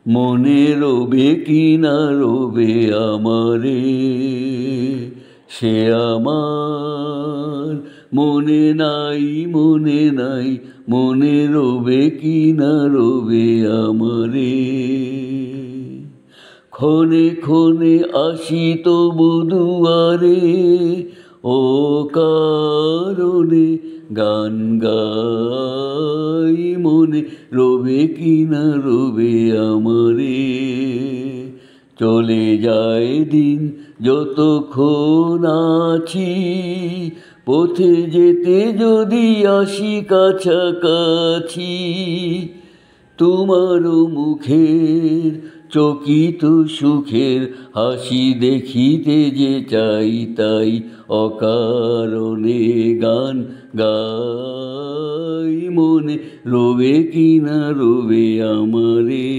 মনে রবে কি না রবে আমারে, সে আমার মনে নাই, মনে নাই, মনে রবে কি না রবে আমারে। ক্ষণে ক্ষণে আসি তবু দুয়ারে, ও কারণে গান গাই, মনে রবে কি না রবে আমারে। চলে যায় দিন যতক্ষণ আছি, পথে যেতে যদি আসি কাছাকাছি, তোমারও মুখের চকিত সুখের হাসি দেখিতে যে চাই, তাই অকারণে গান গাই, মনে রবে কি না রবে আমারে।